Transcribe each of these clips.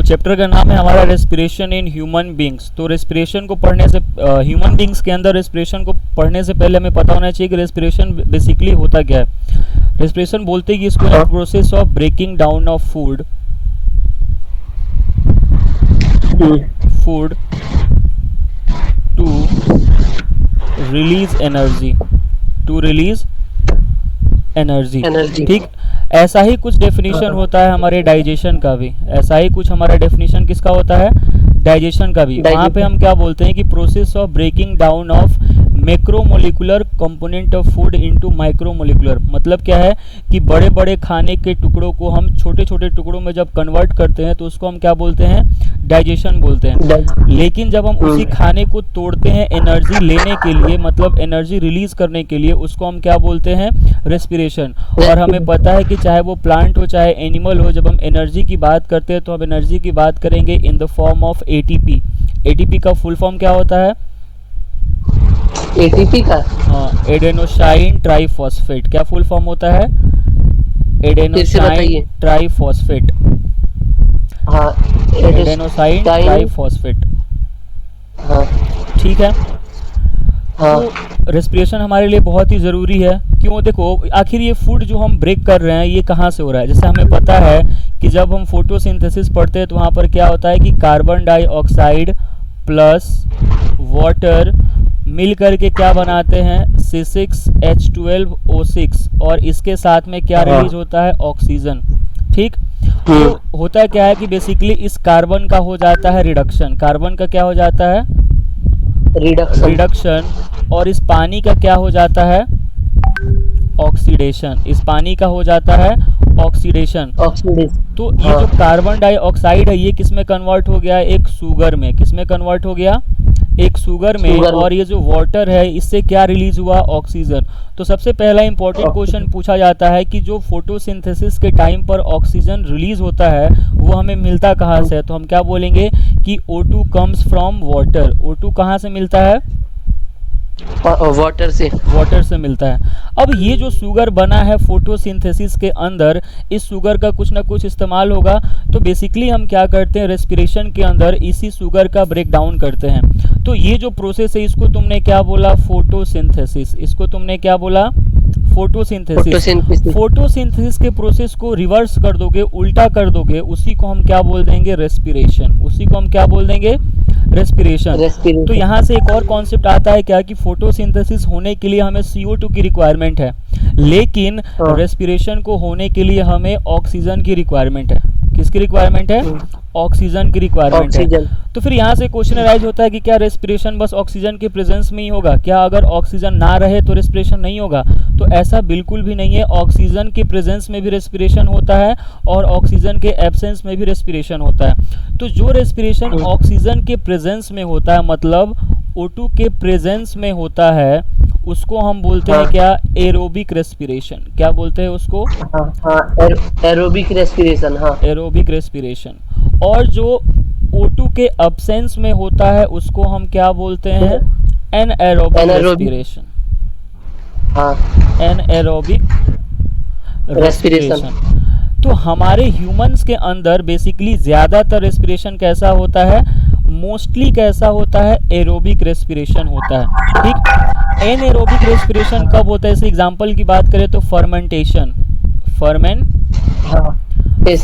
Chapter का नाम है हमारा रेस्पिरेशन इन ह्यूमन बींग्स। तो रेस्पिरेशन को पढ़ने से ह्यूमन बींग्स के अंदर रेस्पिरेशन को पढ़ने से पहले हमें पता होना चाहिए कि रेस्पिरेशन बेसिकली होता क्या है। रेस्पिरेशन बोलते हैं कि इसको process of breaking down of food to release energy. ठीक, ऐसा ही कुछ डेफिनेशन होता है हमारे डाइजेशन का भी। ऐसा ही कुछ हमारा डेफिनेशन किसका होता है? डाइजेशन का भी। वहाँ पे हम क्या बोलते हैं कि process of breaking down of macromolecular component of food into micromolecular. मतलब क्या है कि बड़े बड़े खाने के टुकड़ों को हम छोटे छोटे टुकड़ों में जब कन्वर्ट करते हैं तो उसको हम क्या बोलते हैं? डाइजेशन बोलते हैं। लेकिन जब हम उसी खाने को तोड़ते हैं एनर्जी लेने के लिए, मतलब एनर्जी रिलीज करने के लिए, उसको हम क्या बोलते हैं? रेस्पिरेशन। और हमें पता है कि चाहे वो प्लांट हो चाहे एनिमल हो, जब हम एनर्जी की बात करते हैं तो हम एनर्जी की बात करेंगे in the form of ATP. ATP का फुल फॉर्म क्या होता है? एटीपी का एडेनोसाइन ट्राइफॉस्फेट। क्या फुल फॉर्म होता है? Adenosine triphosphate. हाँ, एडेनोसाइन ट्राइफॉस्फेट। हाँ, ठीक है। हाँ, तो रेस्पिरेशन हमारे लिए बहुत ही ज़रूरी है। क्यों? देखो, आखिर ये फूड जो हम ब्रेक कर रहे हैं ये कहाँ से हो रहा है? जैसे हमें पता है कि जब हम फोटोसिंथेसिस पढ़ते हैं तो वहाँ पर क्या होता है कि कार्बन डाइऑक्साइड प्लस वाटर मिल करके क्या बनाते हैं? C6H12O6। और इसके साथ में क्या रिलीज होता है? ऑक्सीजन। ठीक। तो होता क्या है कि बेसिकली इस कार्बन का हो जाता है रिडक्शन। कार्बन का क्या हो जाता है? रिडक्शन। और इस पानी का क्या हो जाता है? ऑक्सीडेशन। इस पानी का हो जाता है ऑक्सीडेशन। तो ये जो कार्बन डाइऑक्साइड है ये किस में कन्वर्ट हो गया? एक शुगर में। किस में कन्वर्ट हो गया? एक शुगर में। और ये जो वाटर है इससे क्या रिलीज हुआ? ऑक्सीजन। तो सबसे पहला इंपॉर्टेंट क्वेश्चन पूछा जाता है कि जो फोटोसिंथेसिस के टाइम पर ऑक्सीजन रिलीज होता है वो हमें मिलता कहाँ से है? तो हम क्या बोलेंगे कि O2 comes from water. O2 कहाँ से मिलता है? वाटर से मिलता है। अब ये जो शुगर बना है फोटोसिंथेसिस के अंदर, इस शुगर का कुछ ना कुछ इस्तेमाल होगा। तो बेसिकली हम क्या करते हैं? रेस्पिरेशन के अंदर इसी शुगर का ब्रेक डाउन करते हैं। तो ये जो प्रोसेस है इसको तुमने क्या बोला? फोटोसिंथेसिस। इसको तुमने क्या बोला? फोटोसिंथेसिस। फोटोसिंथेसिस के प्रोसेस को रिवर्स कर दोगे, उल्टा कर दोगे, उसी को हम क्या बोल देंगे? रेस्पिरेशन। उसी को हम क्या बोल देंगे? रेस्पिरेशन। तो यहाँ से एक और कॉन्सेप्ट आता है क्या कि फोटोसिंथेसिस होने के लिए हमें CO2 की रिक्वायरमेंट है, लेकिन रेस्पिरेशन को होने के लिए हमें ऑक्सीजन की रिक्वायरमेंट है। किसकी रिक्वायरमेंट है? ऑक्सीजन की रिक्वायरमेंट है। तो फिर यहाँ से क्वेश्चन राइज होता है कि क्या रेस्पिरेशन बस ऑक्सीजन के प्रेजेंस में ही होगा? क्या अगर ऑक्सीजन ना रहे तो रेस्पिरेशन नहीं होगा? तो ऐसा बिल्कुल भी नहीं है। ऑक्सीजन के प्रेजेंस में भी रेस्पिरेशन होता है और ऑक्सीजन के एब्सेंस में भी रेस्पिरेशन होता है। तो जो रेस्पिरेशन ऑक्सीजन के प्रेजेंस में होता है, मतलब O2 के प्रेजेंस में होता है, उसको हम बोलते हैं क्या? Aerobic respiration. क्या बोलते हैं उसको? Aerobic respiration. हाँ, एरोबिक रेस्पिरेशन। और जो O2 के अब्सेंस में होता है उसको हम क्या बोलते हैं? Anaerobic respiration. हाँ, एनएरोबिक रेस्पिरेशन। तो हमारे ह्यूमंस के अंदर बेसिकली ज़्यादातर रेस्पिरेशन कैसा होता है? मोस्टली कैसा होता है? एरोबिक रेस्पिरेशन होता है। ठीक। एनएरोबिक रेस्पिरेशन कब होता है? इस एग्जांपल की बात करें तो फर्मेंटेशन।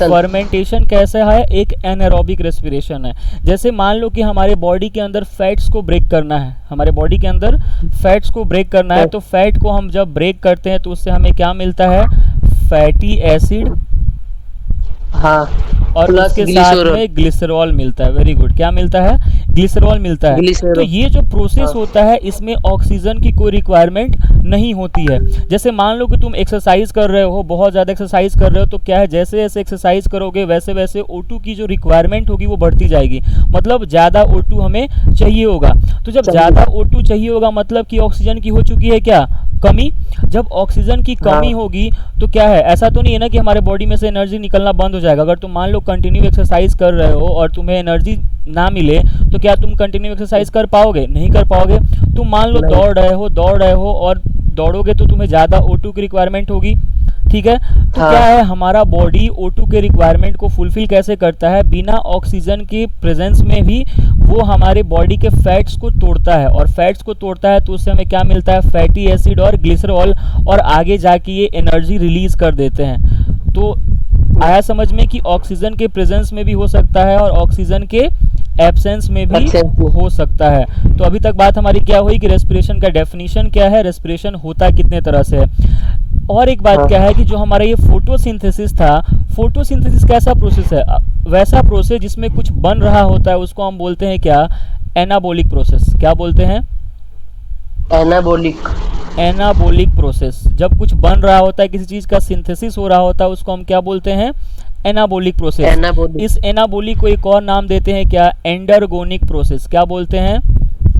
फर्मेंटेशन कैसा है? एक एनएरोबिक रेस्पिरेशन है। जैसे मान लो कि हमारे बॉडी के अंदर फैट्स को ब्रेक करना है, हमारे बॉडी के अंदर फैट्स को ब्रेक करना है, तो फैट को हम जब ब्रेक करते हैं तो उससे हमें क्या मिलता है? Fatty acid. हाँ, और उसके साथ में ग्लिसरॉल मिलता है। Very good. क्या मिलता है? ग्लिसरॉल मिलता है। तो ये जो प्रोसेस होता है इसमें ऑक्सीजन की कोई रिक्वायरमेंट नहीं होती है। जैसे मान लो कि तुम एक्सरसाइज कर रहे हो, बहुत ज़्यादा एक्सरसाइज कर रहे हो, तो क्या है, जैसे जैसे एक्सरसाइज करोगे वैसे वैसे O2 की जो रिक्वायरमेंट होगी वो बढ़ती जाएगी। मतलब ज़्यादा O2 हमें चाहिए होगा। तो जब ज़्यादा O2 चाहिए होगा मतलब कि ऑक्सीजन की हो चुकी है क्या? कमी। जब ऑक्सीजन की कमी होगी तो क्या है, ऐसा तो नहीं है ना कि हमारे बॉडी में से एनर्जी निकलना बंद हो जाएगा। अगर तुम मान लो कंटिन्यू एक्सरसाइज कर रहे हो और तुम्हें एनर्जी ना मिले तो क्या तुम कंटिन्यू एक्सरसाइज कर पाओगे? नहीं कर पाओगे। तुम मान लो दौड़ रहे हो और दौड़ोगे तो तुम्हें ज़्यादा O2 की रिक्वायरमेंट होगी। ठीक है। तो हाँ। क्या है, हमारा बॉडी O2 के रिक्वायरमेंट को फुलफिल कैसे करता है, बिना ऑक्सीजन के प्रेजेंस में भी वो हमारे बॉडी के फैट्स को तोड़ता है, और फैट्स को तोड़ता है तो उससे हमें क्या मिलता है, फैटी एसिड और ग्लिसरॉल, और आगे जाके ये एनर्जी रिलीज कर देते हैं। तो आया समझ में कि ऑक्सीजन के प्रेजेंस में भी हो सकता है और ऑक्सीजन के एब्सेंस में भी Absence में। हो सकता है। तो अभी तक बात हमारी क्या हुई कि रेस्पिरेशन का डेफिनेशन क्या है, रेस्पिरेशन होता कितने तरह से है। और एक बात हाँ। क्या है कि जो हमारा ये फोटोसिंथेसिस था, फोटोसिंथेसिस कैसा प्रोसेस है, वैसा प्रोसेस जिसमें कुछ बन रहा होता है उसको हम बोलते हैं क्या, एनाबॉलिक प्रोसेस। क्या बोलते हैं, एनाबोलिक। Anabolic process. जब कुछ बन रहा होता है, किसी चीज का सिंथेसिस हो रहा होता है, उसको हम क्या बोलते हैं, एनाबॉलिक प्रोसेस। एनाबोलिक। इस एनाबॉलिक को एक और नाम देते हैं क्या, एंडरगोनिक प्रोसेस। क्या बोलते हैं,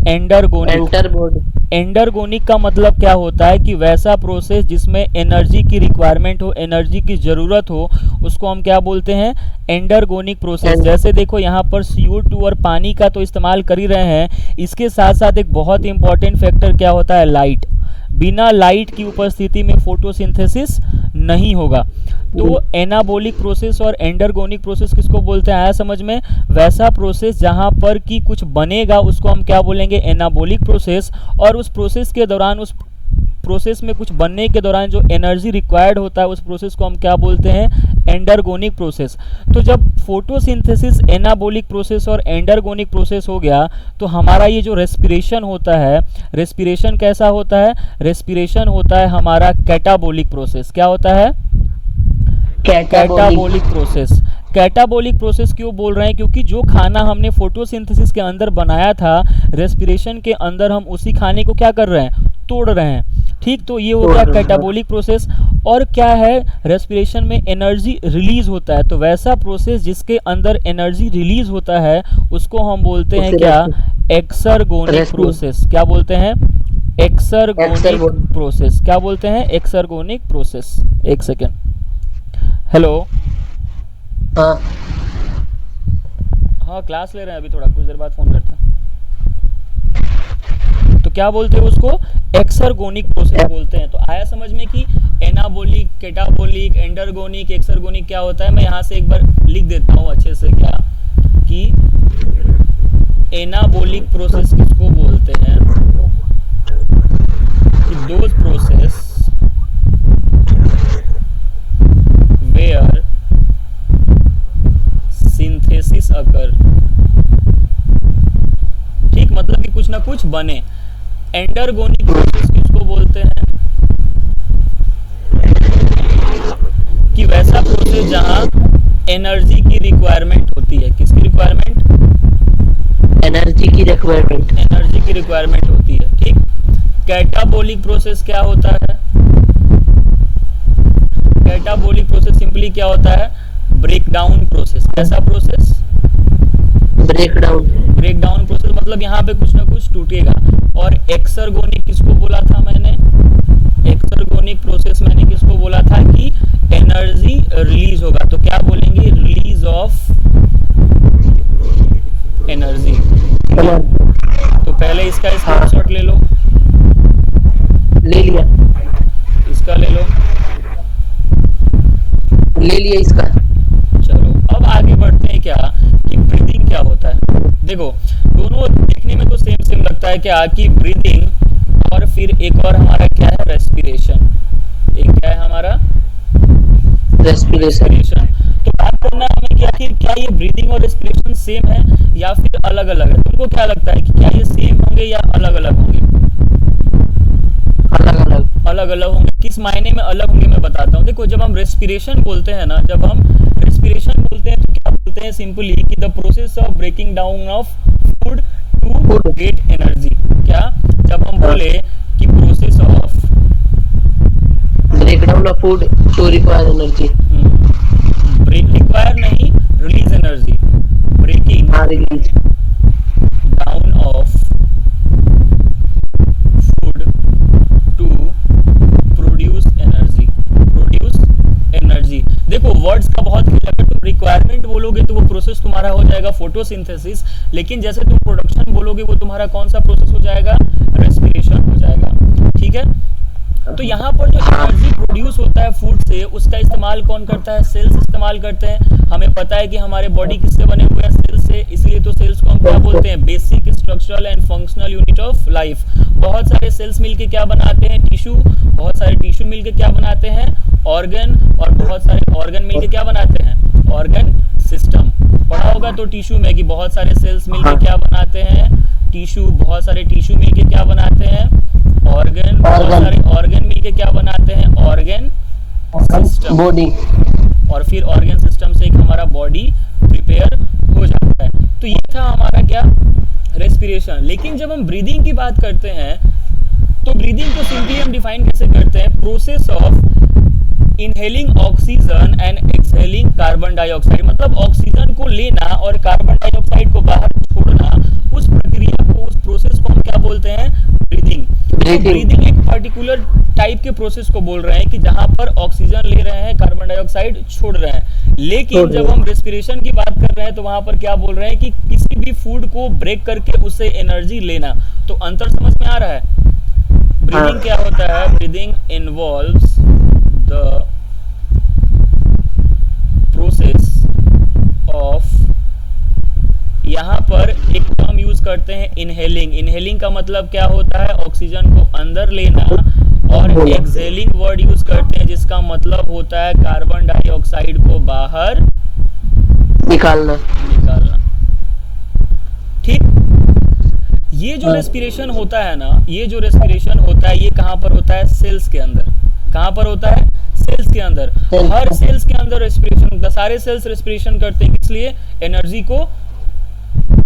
एंडरगोनिक। एंटरबोड। एंडरगोनिक का मतलब क्या होता है कि वैसा प्रोसेस जिसमें एनर्जी की रिक्वायरमेंट हो, एनर्जी की ज़रूरत हो, उसको हम क्या बोलते हैं, एंडरगोनिक प्रोसेस। जैसे देखो यहाँ पर CO2 और पानी का तो इस्तेमाल कर ही रहे हैं, इसके साथ साथ एक बहुत इंपॉर्टेंट फैक्टर क्या होता है, लाइट। बिना लाइट की उपस्थिति में फोटोसिंथेसिस नहीं होगा। तो एनाबॉलिक प्रोसेस और एंडरगोनिक प्रोसेस किसको बोलते हैं, आया समझ में, वैसा प्रोसेस जहां पर कि कुछ बनेगा उसको हम क्या बोलेंगे, एनाबॉलिक प्रोसेस। और उस प्रोसेस के दौरान, उस प्रोसेस में कुछ बनने के दौरान जो एनर्जी रिक्वायर्ड होता है उस प्रोसेस को हम क्या बोलते हैं, एंडरगोनिक प्रोसेस। तो जब फोटोसिंथेसिस एनाबॉलिक प्रोसेस और एंडरगोनिक प्रोसेस हो गया, तो हमारा ये जो रेस्पिरेशन होता है, रेस्पिरेशन कैसा होता है, रेस्पिरेशन होता है हमारा कैटाबॉलिक प्रोसेस। क्या होता है, कैटाबॉलिक प्रोसेस। कैटाबॉलिक प्रोसेस क्यों बोल रहे हैं, क्योंकि जो खाना हमने फोटोसिंथेसिस के अंदर बनाया था, रेस्पिरेशन के अंदर हम उसी खाने को क्या कर रहे हैं, तोड़ रहे हैं। ठीक, तो ये हो गया कैटाबॉलिक प्रोसेस। और क्या है, रेस्पिरेशन में एनर्जी रिलीज होता है, तो वैसा प्रोसेस जिसके अंदर एनर्जी रिलीज होता है उसको हम बोलते हैं क्या, एक्सरगोनिक प्रोसेस। क्या बोलते हैं, एक्सरगोनिक प्रोसेस। क्या बोलते हैं, एक्सरगोनिक प्रोसेस। एक सेकेंड, हेलो। हाँ। हाँ, क्लास ले रहे हैं अभी, थोड़ा कुछ देर बाद फोन करते हैं। तो क्या बोलते हैं उसको, एक्सरगोनिक प्रोसेस बोलते हैं। तो आया समझ में कि एनाबॉलिक, कैटाबॉलिक, एंडरगोनिक, एक्सरगोनिक क्या होता है। मैं यहाँ से एक बार लिख देता हूँ अच्छे से, क्या कि एनाबॉलिक प्रोसेस किसको बोलते हैं, कि दोज प्रोसेस वेयर सिंथेसिस अकर। ठीक, मतलब कि कुछ ना कुछ बने। एंडरगोनिक प्रोसेस किसको बोलते हैं, कि वैसा प्रोसेस जहां एनर्जी की रिक्वायरमेंट होती है। किसकी रिक्वायरमेंट, एनर्जी की रिक्वायरमेंट। एनर्जी की रिक्वायरमेंट होती है। ठीक, कैटाबॉलिक प्रोसेस क्या होता है, कैटाबॉलिक प्रोसेस सिंपली क्या होता है, ब्रेकडाउन प्रोसेस। कैसा प्रोसेस, ब्रेकडाउन। ब्रेकडाउन प्रोसेस, मतलब यहाँ पे कुछ ना कुछ टूटेगा। और एक्सरगोनिक किसको बोला था मैंने, एक्सरगोनिक प्रोसेस मैंने किसको बोला था, कि एनर्जी रिलीज होगा। तो क्या बोलेंगे, रिलीज ऑफ एनर्जी। तो पहले इसका स्क्रीनशॉट ले लो, ले लिया, इसका ले लो, ले लिया इसका। चलो अब आगे बढ़ते हैं, क्या कि ब्रीदिंग क्या होता है। देखो दोनों देखने में तो सेम सेम लगता है, क्या कि ब्रीदिंग और फिर एक और हमारा क्या है, रेस्पिरेशन। एक क्या है हमारा, रेस्पिरेशन। तो बात करना हमें क्या कि क्या ये ब्रीदिंग और रेस्पिरेशन सेम है या फिर अलग अलग है। तुमको क्या लगता है कि क्या ये सेम होंगे या अलग अलग होंगे, अलग अलग। अलग अलग होंगे। किस मायने में अलग होंगे मैं बताता हूँ। देखो जब हम रेस्पिरेशन बोलते हैं ना, जब हम रेस्पिरेशन बोलते हैं तो क्या बोलते हैं, सिंपली कि the process of breaking down of food to get energy. क्या, जब हम बोले कि process of breakdown of food to require energy. Require नहीं, रिलीज एनर्जी, ब्रेकिंग हाँ, release down of food to produce energy, produce energy. देखो words का बहुत, अगर तुम रिक्वायरमेंट बोलोगे तो वो प्रोसेस तुम्हारा हो जाएगा फोटोसिंथेसिस, लेकिन जैसे तुम प्रोडक्शन बोलोगे वो तुम्हारा कौन सा प्रोसेस हो जाएगा, रेस्पिरेशन हो जाएगा। ठीक है, तो यहाँ पर जो एनर्जी प्रोड्यूस होता है फूड से, उसका इस्तेमाल कौन करता है? सेल्स इस्तेमाल करते हैं। हमें पता है कि हमारे बॉडी किससे बने हुए हैं? सेल्स से। इसलिए तो सेल्स को हम क्या बोलते हैं? Basic structural and functional unit of life. बहुत सारे सेल्स मिलके क्या बनाते हैं? टिश्यू। बहुत सारे टिश्यू मिलके क्या बनाते हैं? ऑर्गन। और बहुत सारे ऑर्गन मिलके क्या बनाते हैं? Organ system. पढ़ा होगा तो टिश्यू में कि बहुत सारे सेल्स मिलके क्या बनाते हैं? टिश्यू। बहुत सारे टिश्यू मिलके क्या बनाते हैं? ऑर्गन। बहुत सारे ऑर्गन मिलके क्या बनाते हैं? Organ system. बॉडी। और फिर ऑर्गन सिस्टम से एक हमारा बॉडी प्रिपेयर हो जाता है। तो ये था हमारा क्या? रेस्पिरेशन। लेकिन जब हम ब्रीदिंग की बात करते हैं तो ब्रीदिंग को सिंपली हम डिफाइन कैसे करते हैं? Process of inhaling oxygen and exhaling carbon dioxide. मतलब ऑक्सीजन को लेना और कार्बन डाइऑक्साइड को बाहर छोड़ना, उस प्रक्रिया को, उस प्रोसेस को हम क्या बोलते हैं? ब्रीदिंग। तो ब्रीदिंग एक पर्टिकुलर टाइप के प्रोसेस को बोल रहे हैं कि जहां पर ऑक्सीजन ले रहे हैं, कार्बन डाइऑक्साइड छोड़ रहे हैं। लेकिन जब हम रेस्पिरेशन की बात कर रहे हैं तो वहां पर क्या बोल रहे हैं कि किसी भी फूड को ब्रेक करके उससे एनर्जी लेना। तो अंतर समझ में आ रहा है? ब्रीदिंग क्या होता है? Breathing involves the process of, यहाँ पर एक टर्म यूज करते हैं इनहेलिंग। इनहेलिंग का मतलब क्या होता है? ऑक्सीजन को अंदर लेना। और एक्सहेलिंग वर्ड यूज करते हैं जिसका मतलब होता है कार्बन डाइऑक्साइड को बाहर निकालना। ठीक। ये जो रेस्पिरेशन होता है ना, ये जो रेस्पिरेशन होता है, ये कहाँ पर होता है? सेल्स के अंदर। कहाँ पर होता है? सेल्स के अंदर। हर सेल्स के अंदर रेस्पिरेशन होता है। सारे सेल्स रेस्पिरेशन करते हैं, इसलिए एनर्जी को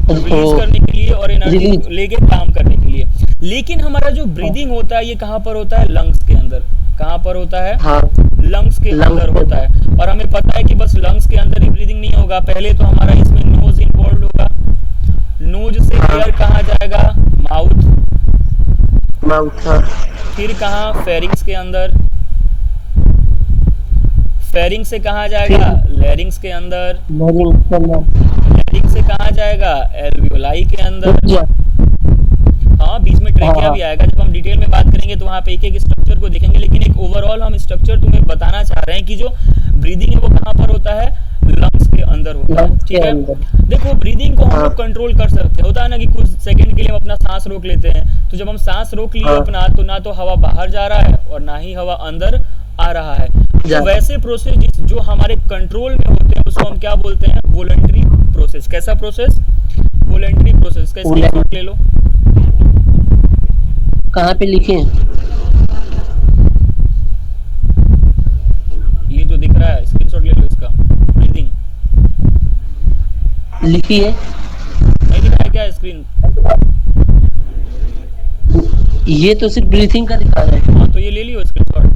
रिलीज करने के लिए और एनर्जी लेके काम करने के लिए। लेकिन हमारा जो ब्रीदिंग होता है ये कहाँ पर होता है? लंग्स के अंदर। कहाँ पर होता है? लंग्स के अंदर होता है। और हमें पता है कि बस लंग्स के अंदर ही ब्रीदिंग नहीं होगा, पहले तो हमारा इसमें नोज इन्वॉल्व होगा। नोज से एयर कहाँ जाएगा? माउथ। फिर कहाँ? फेरिंग्स के अंदर। फेरिंग से कहाँ जाएगा? लैरिंग्स के अंदर। लैरिंग से कहाँ जाएगा? एल्वियोलाई के अंदर। हाँ, बीच में ट्रेकिया भी आएगा। जब हम डिटेल में बात करेंगे तो वहाँ पे एक एक स्ट्रक्चर को देखेंगे, लेकिन एक ओवरऑल हम स्ट्रक्चर तुम्हें बताना चाह रहे हैं कि जो ब्रीदिंग है वो कहाँ पर होता है? लंग्स के अंदर होता है। ठीक है। देखो, ब्रीदिंग को हम लोग कंट्रोल कर सकते हैं। होता है ना कि कुछ सेकंड के लिए हम अपना सांस रोक लेते हैं, तो जब हम सांस रोक लिए अपना, तो ना तो हवा बाहर जा रहा है और ना ही हवा अंदर आ रहा है। तो वैसे प्रोसेस जो हमारे कंट्रोल में होते हैं उसको हम क्या बोलते हैं? Voluntary process. कैसा प्रोसेस? Voluntary process. का स्क्रीनशॉट ले लो। कहाँ पे लिखे हैं? ये जो दिख रहा है, स्क्रीनशॉट ले लो इसका। ब्रीदिंग लिखी है? नहीं दिख रहा है क्या स्क्रीन? ये तो सिर्फ ब्रीथिंग का दिखा रहा है। हाँ, तो ये ले लियो स्क्रीनशॉट।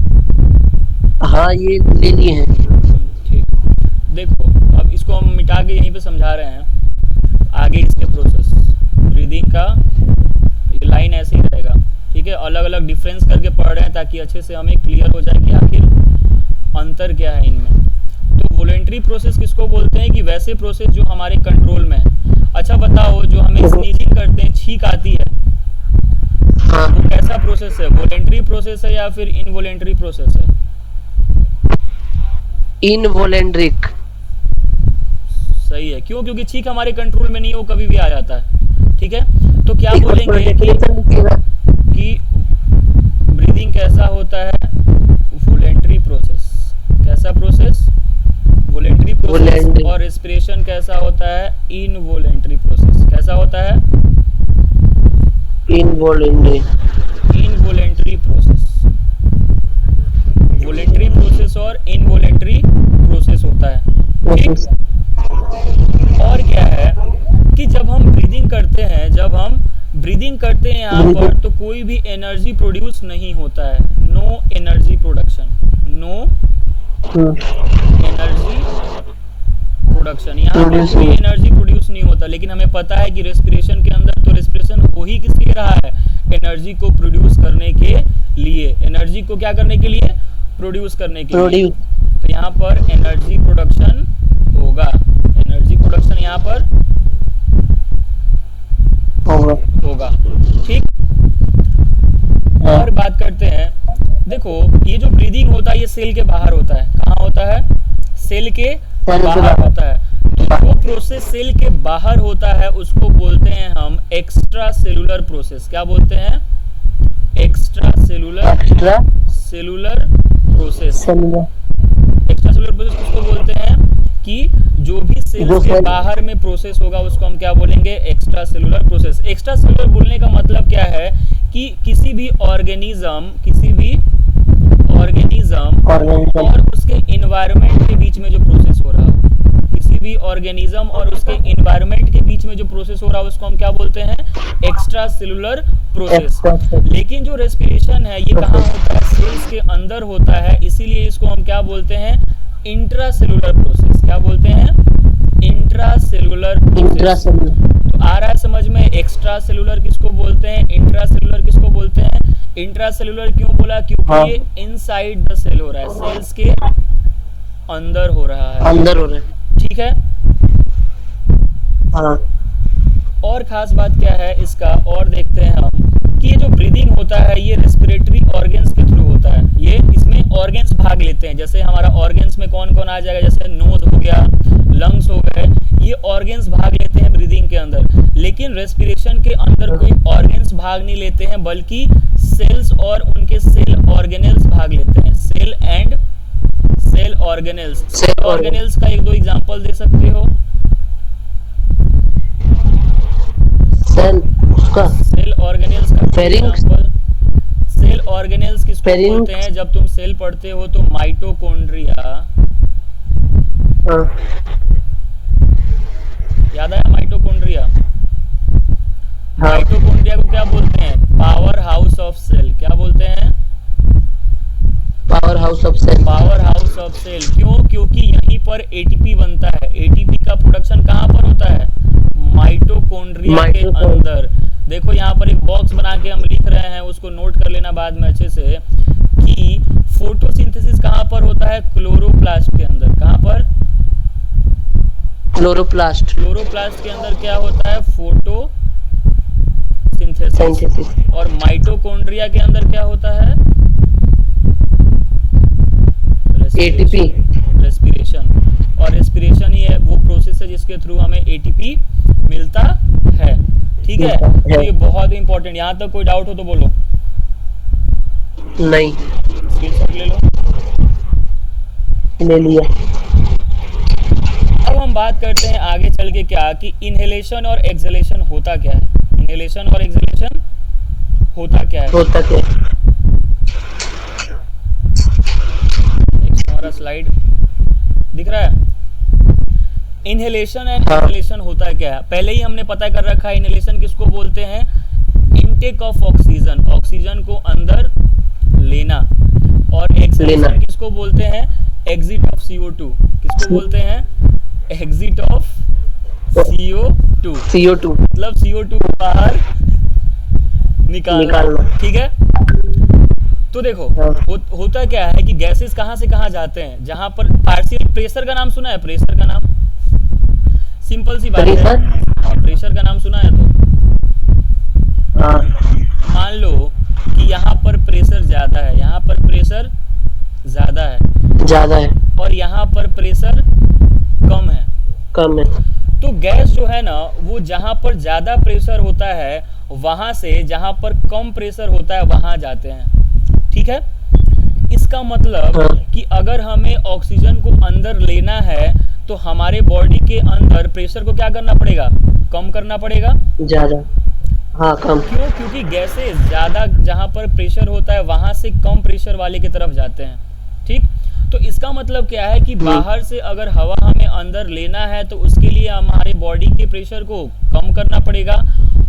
हाँ, ये ले लिए हैं। ठीक। देखो, अब इसको हम मिटा के यहीं पे समझा रहे हैं आगे इसके प्रोसेस। ब्रीदिंग का ये लाइन ऐसे ही रहेगा। ठीक है। अलग अलग डिफरेंस करके पढ़ रहे हैं ताकि अच्छे से हमें क्लियर हो जाए कि आखिर अंतर क्या है इनमें। तो वॉलंटरी प्रोसेस किसको बोलते हैं? कि वैसे प्रोसेस जो हमारे कंट्रोल में है। अच्छा बताओ, जो हमें स्नीजिंग करते हैं, छींक आती है, तो कैसा प्रोसेस है? वॉलंटरी प्रोसेस है या फिर इनवॉलंटरी प्रोसेस है? इनवॉलंटरिक। सही है। क्यों? क्योंकि छींक हमारे कंट्रोल में नहीं है, वो कभी भी आ जाता है। ठीक है। तो क्या बोलेंगे कि ब्रीदिंग कैसा होता है? Voluntary process. कैसा प्रोसेस? Voluntary process. और रेस्पिरेशन कैसा होता है? Involuntary process. कैसा होता है? Involuntary process. वॉलंटरी प्रोसेस और इनवॉलंटरी प्रोसेस होता है। ठीक। और क्या है कि जब हम ब्रीदिंग करते हैं, यहाँ पर, तो कोई भी एनर्जी प्रोड्यूस नहीं होता है। No energy production. No energy production. यहाँ पर कोई एनर्जी प्रोड्यूस नहीं होता। लेकिन हमें पता है कि रेस्पिरेशन के अंदर तो रेस्पिरेशन हो ही किस लिए रहा है? एनर्जी को प्रोड्यूस करने के लिए। एनर्जी को क्या करने के लिए? प्रोड्यूस करने के लिए। तो यहाँ पर एनर्जी प्रोडक्शन होगा। एनर्जी प्रोडक्शन यहाँ पर होगा। ठीक। और बात करते हैं। देखो ये जो ब्रीदिंग होता है ये सेल के बाहर होता है। कहाँ होता है? सेल के बाहर होता है। तो जो प्रोसेस सेल के बाहर होता है उसको बोलते हैं हम एक्स्ट्रा सेलुलर प्रोसेस। क्या बोलते हैं? Extra cellular process. Extra cellular process किसको बोलते हैं? कि जो भी सेल्स के बाहर में प्रोसेस होगा उसको हम क्या बोलेंगे? Extra cellular process. Extra cellular बोलने का मतलब क्या है कि किसी भी ऑर्गेनिज्म और उसके इन्वायरमेंट के बीच में जो प्रोसेस हो रहा है, किसी भी ऑर्गेनिज्म और उसके इन्वायरमेंट के बीच में जो प्रोसेस हो रहा है उसको हम क्या बोलते हैं? Extra cellular process. लेकिन जो रेस्पिरेशन है ये कहाँ होता है? सेल्स के अंदर होता है, इसीलिए इसको हम क्या बोलते हैं? Intra cellular process. क्या बोलते हैं? Intra cellular process. तो आ रहा है समझ में? एक्स्ट्रा सेलुलर किसको बोलते हैं? इंट्रा सेलुलर किसको बोलते हैं? इंट्रा सेलुलर क्यों बोला? क्योंकि ये इनसाइड द सेल हो रहा है, सेल्स के अंदर हो रहा है। ठीक है। हाँ। और खास बात क्या है इसका, और देखते हैं हम कि ये जो ब्रीदिंग होता है ये रेस्पिरेटरी ऑर्गन्स के थ्रू होता है। ये इसमें ऑर्गन्स भाग लेते हैं। जैसे हमारा ऑर्गन्स में कौन कौन आ जाएगा? जैसे नोज हो गया, लंग्स हो गए, ये ऑर्गन्स भाग लेते हैं ब्रीदिंग के अंदर। लेकिन रेस्पिरेशन के अंदर कोई ऑर्गन्स भाग नहीं लेते हैं, बल्कि सेल्स और उनके सेल ऑर्गेनेल्स भाग लेते हैं। सेल ऑर्गेनेल्स का एक दो एग्जांपल दे सकते हो? सेल ऑर्गेनेल्स का एग्जांपल। सेल ऑर्गेनेल्स किसको बोलते हैं? जब तुम सेल पढ़ते हो तो माइटोकॉन्ड्रिया, याद आया? माइटोकॉन्ड्रिया को क्या बोलते हैं? Power house of cell. क्या बोलते हैं? Power house of cell. क्यों? क्योंकि यहीं पर एटीपी बनता है। एटीपी का प्रोडक्शन कहाँ पर होता है? माइटोकॉन्ड्रिया के अंदर। देखो यहाँ पर एक बॉक्स बना के हम लिख रहे हैं, उसको नोट कर लेना बाद में अच्छे से, कि फोटोसिंथेसिस कहाँ पर होता है? क्लोरोप्लास्ट के अंदर। कहाँ पर? क्लोरोप्लास्ट के अंदर क्या होता है? फोटोसिंथेसिस। और माइटोकॉन्ड्रिया के अंदर क्या होता है? ATP, respiration. और रेस्पिरेशन ही है वो प्रोसेस है जिसके थ्रू हमें एटीपी मिलता है। ठीक है। तो ये बहुत इंपॉर्टेंट। यहाँ तक कोई डाउट हो तो बोलो। नहीं। स्क्रीनशॉट ले लो। ले लिया। अब हम बात करते हैं आगे चल के क्या, कि इनहेलेशन और एक्सहेलेशन होता क्या है? इनहेलेशन और एक्सहेलेशन होता क्या है? हमारा स्लाइड दिख रहा है? इनहेलेशन एंड एक्सहेलेशन होता क्या है? पहले ही हमने पता कर रखा है। इनहेलेशन किसको बोलते हैं? इनटेक ऑफ ऑक्सीजन, ऑक्सीजन को अंदर लेना। और एक्सहेलेशन किसको बोलते हैं? Exit of CO2। किसको बोलते हैं? Exit of CO2। मतलब CO2 को बाहर निकालना। ठीक है। तो देखो होता क्या है कि गैसेस कहाँ से कहाँ जाते हैं? जहां पर पार्शियल प्रेशर का नाम सुना है? प्रेशर का नाम सिंपल सी बात है। प्रेशर का नाम सुना है तो मान लो कि यहाँ पर प्रेशर ज्यादा है, यहाँ पर प्रेशर ज्यादा है और यहाँ पर प्रेशर कम है। तो गैस जो है ना वो जहां पर ज्यादा प्रेशर होता है वहां से जहां पर कम प्रेशर होता है वहां जाते हैं। ठीक है। इसका मतलब कि अगर हमें ऑक्सीजन को अंदर लेना है तो हमारे बॉडी के अंदर प्रेशर को क्या करना पड़ेगा? कम करना पड़ेगा। ज्यादा। हाँ, कम। क्यों? क्योंकि गैसेस ज्यादा जहां पर प्रेशर होता है वहां से कम प्रेशर वाले की तरफ जाते हैं। ठीक। तो इसका मतलब क्या है कि बाहर से अगर हवा हमें अंदर लेना है तो उसके लिए हमारे बॉडी के प्रेशर को कम करना पड़ेगा।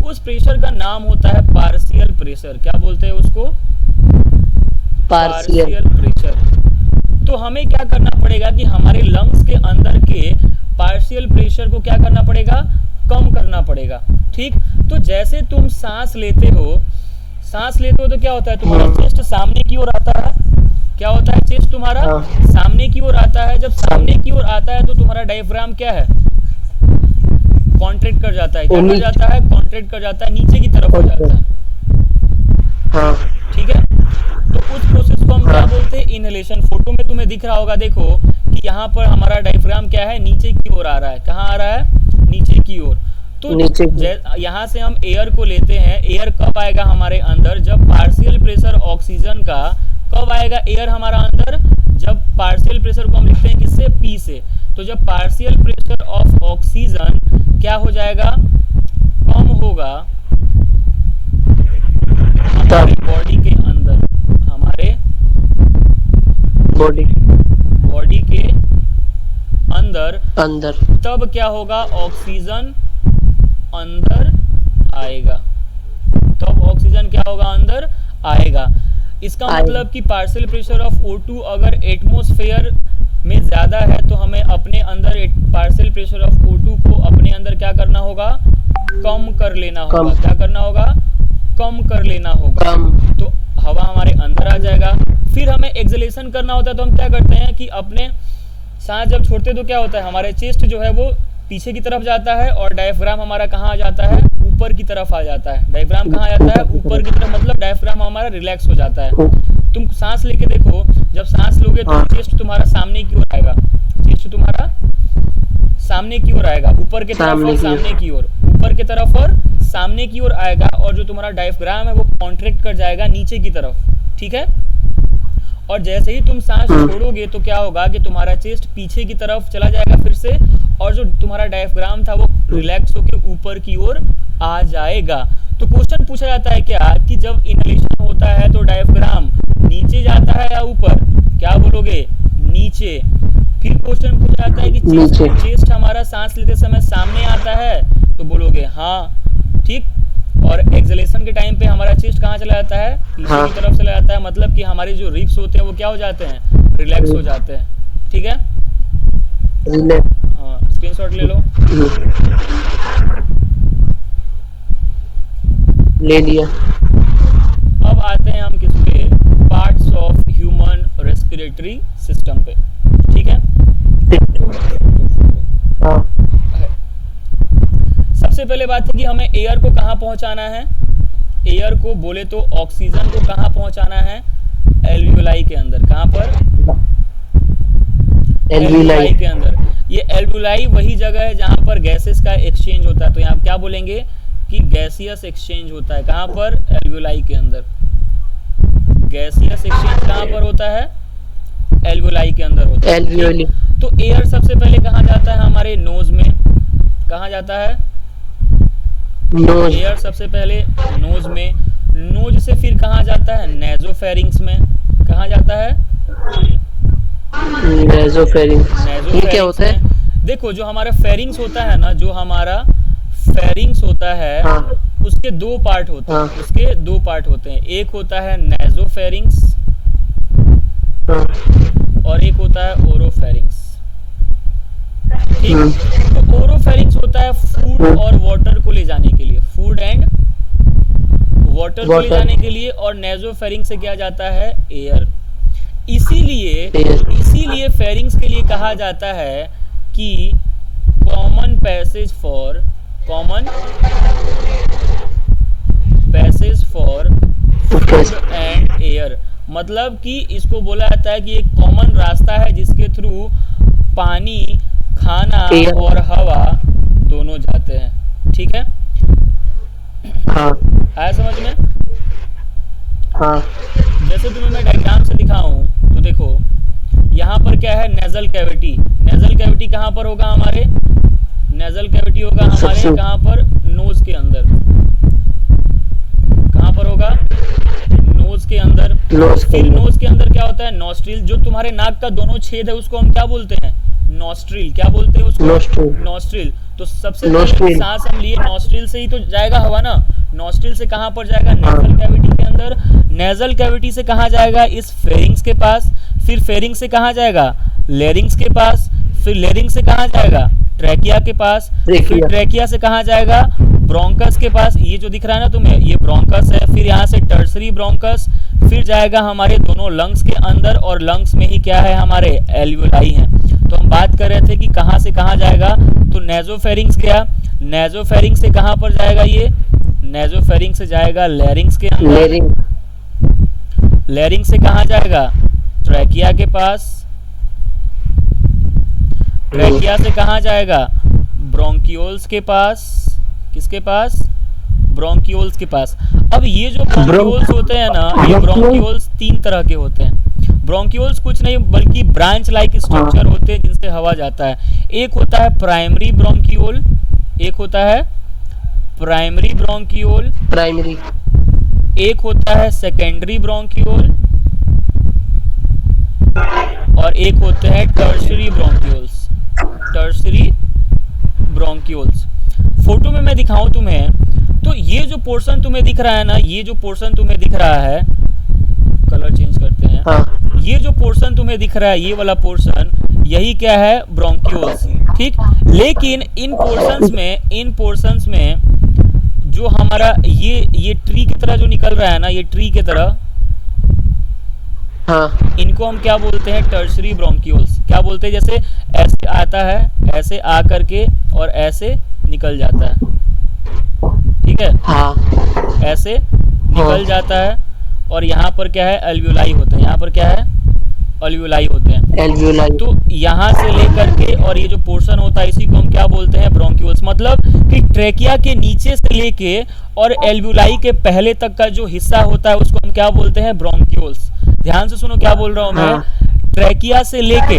उस प्रेशर का नाम होता है पार्शियल प्रेशर। क्या बोलते हैं उसको? Partial pressure. तो हमें क्या करना पड़ेगा कि हमारे लंग्स के अंदर के पार्शियल प्रेशर को क्या करना पड़ेगा? कम करना पड़ेगा। ठीक। तो जैसे तुम सांस लेते हो तो क्या होता है? तुम्हारा चेस्ट सामने की ओर आता है। क्या होता है? चेस्ट तुम्हारा सामने की ओर आता है। जब सामने की ओर आता है तो तुम्हारा डायफ्राम क्या है? कॉन्ट्रैक्ट कर जाता है। क्या कर जाता है? कॉन्ट्रैक्ट कर जाता है, नीचे की तरफ हो जाता है। हाँ। ठीक है। तो उस प्रोसेस को हम क्या बोलते हैं, इनहेलेशन। फोटो में तुम्हें दिख रहा होगा, देखो कि यहाँ पर हमारा डायफ्राम क्या है, नीचे की ओर आ रहा है। कहाँ आ रहा है, नीचे की ओर। तो यहाँ से हम एयर को लेते हैं। एयर कब आएगा हमारे अंदर, जब पार्शियल प्रेशर ऑक्सीजन का, कब आएगा एयर हमारा अंदर, जब पार्शियल प्रेशर को हम लिखते हैं किससे, पी से। तो जब पार्शियल प्रेशर ऑफ ऑक्सीजन क्या हो जाएगा, कम होगा हमारे बॉडी के अंदर, हमारे बॉडी के अंदर, तब क्या होगा, ऑक्सीजन अंदर आएगा। तब ऑक्सीजन क्या होगा, अंदर आएगा। इसका मतलब कि पार्शियल प्रेशर ऑफ O2 अगर एटमॉस्फेयर में ज्यादा है तो हमें अपने अंदर पार्शियल प्रेशर ऑफ O2 को अपने अंदर क्या करना होगा, कम कर लेना होगा। क्या करना होगा, कम कर लेना होगा। तो हवा हमारे अंदर आ जाएगा। फिर हमें एक्सहेलेशन करना होता है, तो हम क्या करते हैं कि अपने सांस जब छोड़ते तो क्या होता है, हमारे चेस्ट जो है वो पीछे की तरफ जाता है और डायफ्राम हमारा कहाँ आ जाता है, ऊपर की तरफ आ जाता है। डायफ्राम कहाँ आ जाता है, ऊपर की तरफ, मतलब डायफ्राम हमारा रिलैक्स हो जाता है। तुम सांस लेके देखो, जब सांस लोगे तो चेस्ट तुम्हारा सामने की ओर आएगा, चेस्ट तुम्हारा सामने की ओर आएगा, ऊपर की तरफ और सामने की ओर, ऊपर की तरफ और सामने की ओर आएगा। और जो तुम्हारा डायफ्राम है वो कॉन्ट्रैक्ट कर जाएगा नीचे की तरफ, ठीक है। और जैसे ही तुम सांस छोड़ोगे तो क्या होगा कि तुम्हारा चेस्ट पीछे की तरफ चला जाएगा फिर से, और जो तुम्हारा डायफ्राम था वो रिलैक्स होकर ऊपर की ओर आ जाएगा। तो क्वेश्चन पूछा जाता है क्या कि जब इनहेलेशन होता है तो डायफ्राम नीचे जाता है या ऊपर, क्या बोलोगे, नीचे। फिर क्वेश्चन पूछा जाता है कि चेस्ट हमारा सांस लेते समय सामने आता है, तो बोलोगे हाँ, ठीक। और एक्सहेलेशन के टाइम पे हमारा चेस्ट कहाँ चला जाता है, पीछे की तरफ चला जाता है। मतलब कि हमारे जो रिब्स होते हैं वो क्या हो जाते हैं, रिलैक्स हो जाते हैं, ठीक है। हाँ, स्क्रीनशॉट ले लो, ले लिया। अब आते हैं हम किसपे, parts of human respiratory system पे, ठीक है। सबसे पहले बात है कि हमें एयर को कहाँ पहुंचाना है। एयर को बोले तो ऑक्सीजन को कहाँ पहुंचाना है, एल्वियोलाई के अंदर। कहाँ पर, एल्वियोलाई के अंदर। ये एल्वियोलाई वही जगह है जहाँ पर गैसेस का एक्सचेंज होता है। तो यहाँ क्या बोलेंगे कि गैसियस एक्सचेंज होता है। कहाँ पर, एल्वियोलाई के अंदर। गैसियस एक्सचेंज कहाँ पर होता है, एल्वियोलाई के अंदर होता है। तो एयर सबसे पहले कहाँ जाता है, हमारे नोज में। कहाँ जाता है, एयर सबसे पहले नोज में। नोज से फिर कहाँ जाता है, नेजोफेरिंक्स में। कहाँ जाता है, नेजोफेरिंक्स। ये क्या होता है, देखो जो हमारा फेरिंग्स होता है ना, जो हमारा फेरिंग्स होता है, उसके दो पार्ट होते हैं। उसके दो पार्ट होते हैं, एक होता है नेजोफेरिंक्स और एक होता है ओरोफेरिंक्स, ठीक। तो ओरोफेरिंक्स होता है फूड और वाटर को ले जाने के लिए, फूड एंड वाटर को ले जाने के लिए, और नेजोफेरिंक्स से क्या जाता है, एयर। इसीलिए फेरिंग्स के लिए कहा जाता है कि common passage for food and air. मतलब कि इसको बोला जाता है कि एक कॉमन रास्ता है जिसके थ्रू पानी, खाना और हवा दोनों जाते हैं, ठीक है। हाँ, आया समझ में। हाँ। जैसे तुम्हें मैं डायग्राम से दिखाऊं तो देखो यहाँ पर क्या है, नेजल कैविटी। नेजल कैविटी कहाँ पर होगा, हमारे नेजल कैविटी होगा हमारे कहाँ पर, नोज के अंदर। कहाँ पर होगा, नोज के अंदर। फिर नोज के अंदर क्या होता है, नॉस्ट्रिल। जो तुम्हारे नाक का दोनों छेद है उसको हम क्या बोलते हैं, नॉस्ट्रिल। क्या बोलते हैं उसको, नॉस्ट्रिल। तो सबसे पहले सांस हम लिए नॉस्ट्रिल से ही तो जाएगा हवा ना। नॉस्ट्रिल से कहाँ पर जाएगा, नेजल कैविटी के अंदर। नेजल कैविटी से कहाँ जाएगा, इस फेरिंग्स के पास। फिर फेरिंग्स से कहाँ जाएगा, लेरिंग्स के पास। फिर लेरिंग्स से कहाँ जाएगा, ट्रैकिया के पास। फिर ट्रैकिया से कहाँ जाएगा, ब्रोंकस के पास। ये जो दिख रहा है ना तुम्हें, ये ब्रोंकस है। फिर यहाँ से टर्सरी ब्रोंकस, फिर जाएगा हमारे दोनों लंग्स के अंदर, और लंग्स में ही क्या है, हमारे एल्वियोलाई हैं। तो हम बात कर रहे थे कि कहाँ से कहाँ जाएगा, तो नेजोफेरिंग्स गया। नेजोफेरिंग्स से कहाँ पर जाएगा, ये नेजोफेरिंग्स से जाएगा लेरिंग्स के अंदर। लैरिंग्स से कहाँ जाएगा? ट्रैकिया के पास। ट्रैकिया से कहाँ जाएगा? ब्रोंकियोल्स के पास। किसके पास? ब्रोंकियोल्स के पास। अब ये जो ब्रोंकियोल्स होते हैं ना, ये ब्रोंकियोल्स 3 तरह के होते हैं। ब्रोंकियोल्स कुछ नहीं बल्कि ब्रांच लाइक स्ट्रक्चर होते हैं जिनसे हवा जाता है। एक होता है प्राइमरी ब्रोंकियोल, एक होता है प्राइमरी ब्रोंकियोल, प्राइमरी, एक होता है सेकेंडरी ब्रोंकियोल, और एक होते हैं tertiary bronchioles. Tertiary bronchioles photo में मैं दिखाऊं तुम्हें, तो ये जो पोर्शन तुम्हें दिख रहा है ना, ये जो पोर्शन तुम्हें दिख रहा है, कलर चेंज करते हैं। हाँ। ये जो पोर्शन तुम्हें दिख रहा है, ये वाला पोर्शन, यही क्या है? ब्रोंकियोल्स। ठीक, लेकिन इन पोर्शंस में जो हमारा ये ट्री की तरह जो निकल रहा है ना, ये ट्री की तरह, हाँ। इनको हम क्या बोलते हैं? Tertiary bronchioles. क्या बोलते हैं? जैसे ऐसे आता है, ऐसे आ करके और ऐसे निकल जाता है, ठीक है? हाँ। ऐसे निकल जाता है, और यहाँ पर क्या है? एल्वियोलाई होते हैं। यहाँ पर क्या है? एल्वियोलाई होते हैं। एल्वियोलाई। तो यहाँ से लेकर के और ये जो पोर्शन होता है, इसी को हम क्या बोलते हैं? ब्रोंकियोल्स। मतलब कि ट्रेकिया के नीचे से लेके और एल्वियोलाई के पहले तक का जो हिस्सा होता है, उसको हम क्या बोलते हैं? ब्रोंकियोल्स। ध्यान से सुनो क्या बोल रहा हूँ मैं। ट्रेकिया से लेके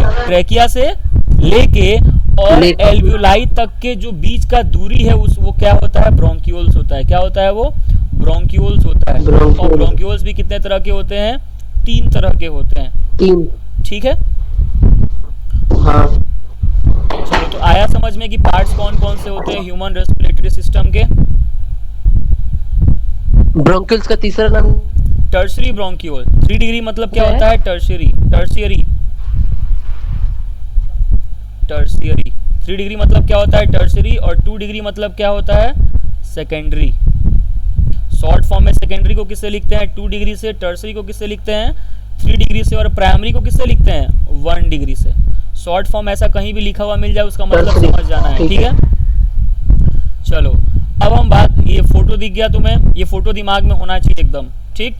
और एल्वियोलाई तक के जो बीच का दूरी है, वो क्या होता है? ब्रोंकियोल्स होता है। क्या होता है वो? ब्रोंकियोल्स होता है। और ब्रोंकियोल्स भी कितने तरह के होते हैं? 3 तरह के होते हैं। 3। ठीक है? हाँ। चलो, तो आया समझ में कि पार्ट्स कौन कौन से होते हैं ह्यूमन रेस्पिरेटरी सिस्टम के? ब्रोंकियल्स का तीसरा नाम? Tertiary bronchiole. 3 डिग्री मतलब क्या होता है? टर्शियरी। 3 डिग्री मतलब क्या होता है? टर्शियरी। और 2 डिग्री मतलब क्या होता है? सेकेंडरी। शॉर्ट फॉर्म में सेकेंडरी को किससे लिखते हैं? 2 डिग्री से। टर्शियरी को किससे लिखते हैं? 3 डिग्री से। और प्राइमरी को किससे लिखते हैं? 1 डिग्री से। शॉर्ट फॉर्म ऐसा कहीं भी लिखा हुआ मिल जाए, उसका मतलब समझ जाना है। ठीक है, चलो अब हम बात, ये फोटो दिख गया तुम्हें? ये फोटो दिमाग में होना चाहिए एकदम। ठीक,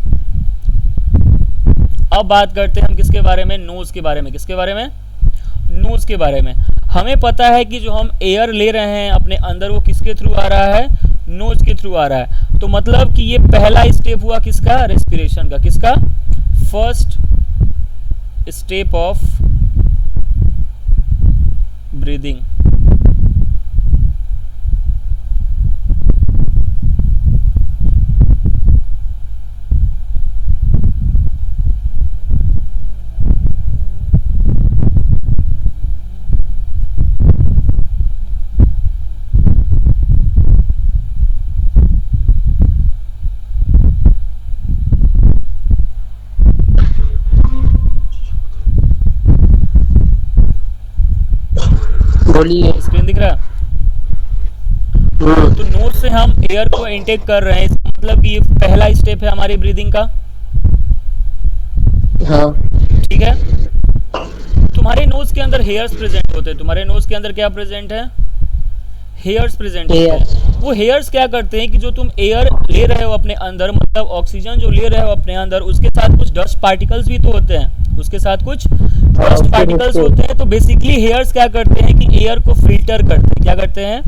अब बात करते हैं हम किसके बारे में? नोज के बारे में। किसके बारे में? नोज के बारे में। हमें पता है कि जो हम एयर ले रहे हैं अपने अंदर, वो किसके थ्रू आ रहा है? नोज के थ्रू आ रहा है। तो मतलब कि ये पहला स्टेप हुआ किसका? रेस्पिरेशन का। किसका? First step of breathing. Screen दिख रहा है? तो नोज से हम एयर को इनटेक कर रहे हैं, इसका मतलब कि ये पहला स्टेप है हमारी ब्रीदिंग का। हाँ। ठीक है, तुम्हारे नोज के अंदर हेयर्स प्रेजेंट होते हैं। तुम्हारे नोज के अंदर क्या प्रेजेंट है? हेयर्स प्रेजेंट होते हैं। वो हेयर्स क्या करते हैं कि जो तुम एयर ले रहे हो अपने अंदर, मतलब ऑक्सीजन जो ले रहे हो अपने अंदर, उसके साथ कुछ डस्ट पार्टिकल्स भी तो होते हैं। उसके साथ कुछ डस्ट पार्टिकल्स होते हैं। तो बेसिकली हेयर्स क्या करते हैं कि एयर को फिल्टर करते हैं। क्या करते हैं?